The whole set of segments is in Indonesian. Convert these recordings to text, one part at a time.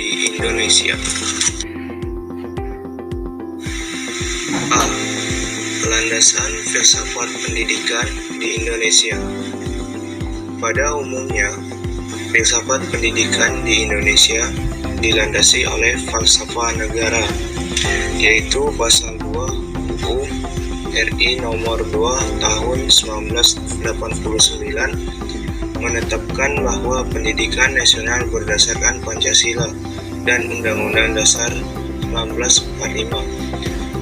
di Indonesia. A. Landasan filsafat pendidikan di Indonesia. Pada umumnya, filsafat pendidikan di Indonesia dilandasi oleh falsafah negara, yaitu pasal 2 UU RI nomor 2 tahun 1989 menetapkan bahwa pendidikan nasional berdasarkan Pancasila dan Undang-Undang Dasar 1945.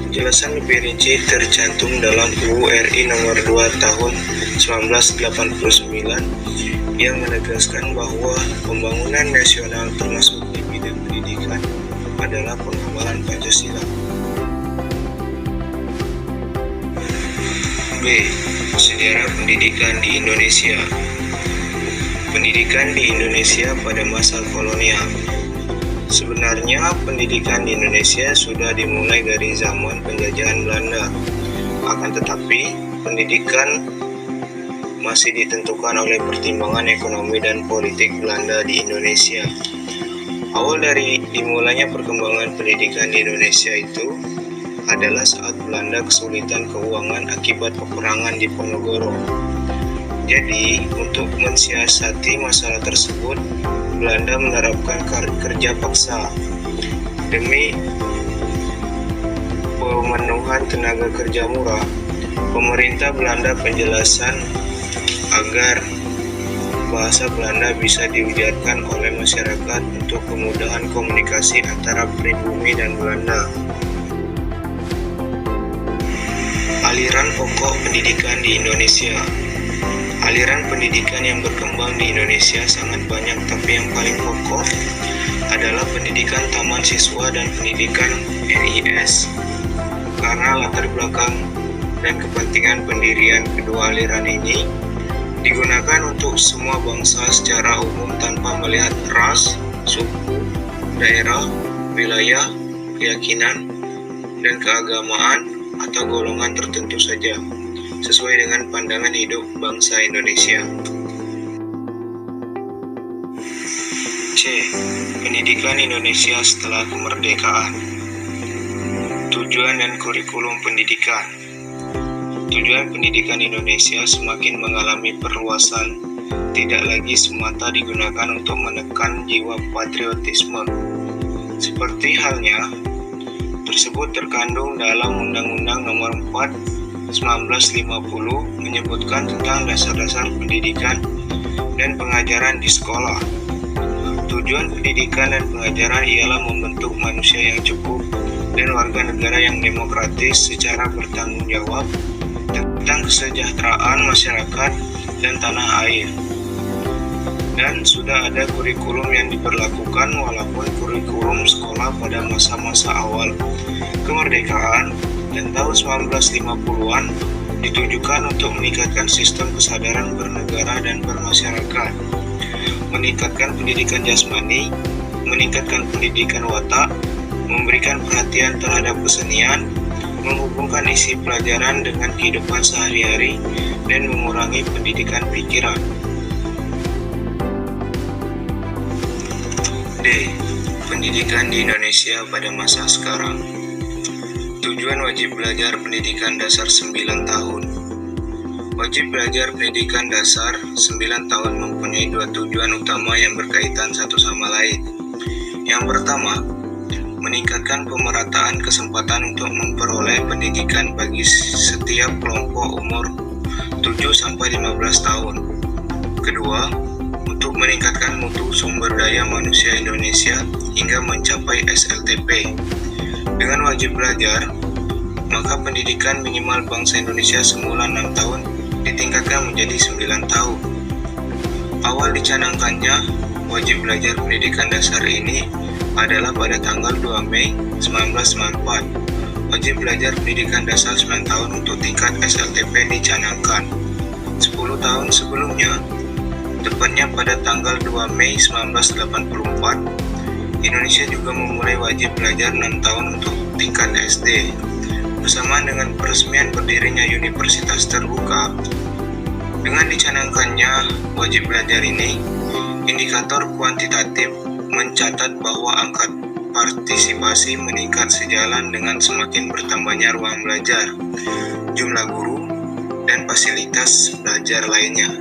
Penjelasan lebih rinci tercantum dalam UU RI nomor 2 tahun 1989 yang menegaskan bahwa pembangunan nasional termasuk di bidang pendidikan adalah pengembangan Pancasila. B. Sejarah pendidikan di Indonesia. Pendidikan di Indonesia pada masa kolonial. Sebenarnya pendidikan di Indonesia sudah dimulai dari zaman penjajahan Belanda. Akan tetapi, pendidikan masih ditentukan oleh pertimbangan ekonomi dan politik Belanda di Indonesia. Awal dari dimulainya perkembangan pendidikan di Indonesia itu adalah saat Belanda kesulitan keuangan akibat peperangan di Ponorogo. Jadi, untuk mensiasati masalah tersebut, Belanda menerapkan kerja paksa demi pemenuhan tenaga kerja murah. Pemerintah Belanda penjelasan agar bahasa Belanda bisa diujarkan oleh masyarakat untuk kemudahan komunikasi antara pribumi dan Belanda. Aliran pokok pendidikan di Indonesia. Aliran pendidikan yang berkembang di Indonesia sangat banyak, tapi yang paling pokok adalah pendidikan taman siswa dan pendidikan NIS. Karena latar belakang dan kepentingan pendirian kedua aliran ini digunakan untuk semua bangsa secara umum tanpa melihat ras, suku, daerah, wilayah, keyakinan, dan keagamaan atau golongan tertentu saja, sesuai dengan pandangan hidup bangsa Indonesia. C. Pendidikan Indonesia setelah kemerdekaan. Tujuan dan kurikulum pendidikan. Tujuan pendidikan Indonesia semakin mengalami perluasan, tidak lagi semata digunakan untuk menekan jiwa patriotisme. Seperti halnya tersebut terkandung dalam Undang-Undang Nomor 4 1950 menyebutkan tentang dasar-dasar pendidikan dan pengajaran di sekolah. Tujuan pendidikan dan pengajaran ialah membentuk manusia yang cukup dan warga negara yang demokratis secara bertanggung jawab tentang kesejahteraan masyarakat dan tanah air. Dan sudah ada kurikulum yang diberlakukan, walaupun kurikulum sekolah pada masa-masa awal kemerdekaan dan tahun 1950-an ditujukan untuk meningkatkan sistem kesadaran bernegara dan bermasyarakat, meningkatkan pendidikan jasmani, meningkatkan pendidikan watak, memberikan perhatian terhadap kesenian, menghubungkan isi pelajaran dengan kehidupan sehari-hari, dan mengurangi pendidikan pikiran. D. Pendidikan di Indonesia pada masa sekarang. Tujuan wajib belajar pendidikan dasar 9 tahun. Wajib belajar pendidikan dasar 9 tahun mempunyai dua tujuan utama yang berkaitan satu sama lain. Yang pertama, meningkatkan pemerataan kesempatan untuk memperoleh pendidikan bagi setiap kelompok umur 7-15 tahun. Kedua, untuk meningkatkan mutu sumber daya manusia Indonesia hingga mencapai SLTP. Dengan wajib belajar, maka pendidikan minimal bangsa Indonesia semula 6 tahun ditingkatkan menjadi 9 tahun. Awal dicanangkannya wajib belajar pendidikan dasar ini adalah pada tanggal 2 Mei 1994. Wajib belajar pendidikan dasar 9 tahun untuk tingkat SLTP dicanangkan 10 tahun sebelumnya, tepatnya pada tanggal 2 Mei 1984. Indonesia juga memulai wajib belajar 6 tahun untuk tingkat SD. Bersamaan dengan peresmian berdirinya Universitas Terbuka, dengan dicanangkannya wajib belajar ini, indikator kuantitatif mencatat bahwa angka partisipasi meningkat sejalan dengan semakin bertambahnya ruang belajar, jumlah guru, dan fasilitas belajar lainnya.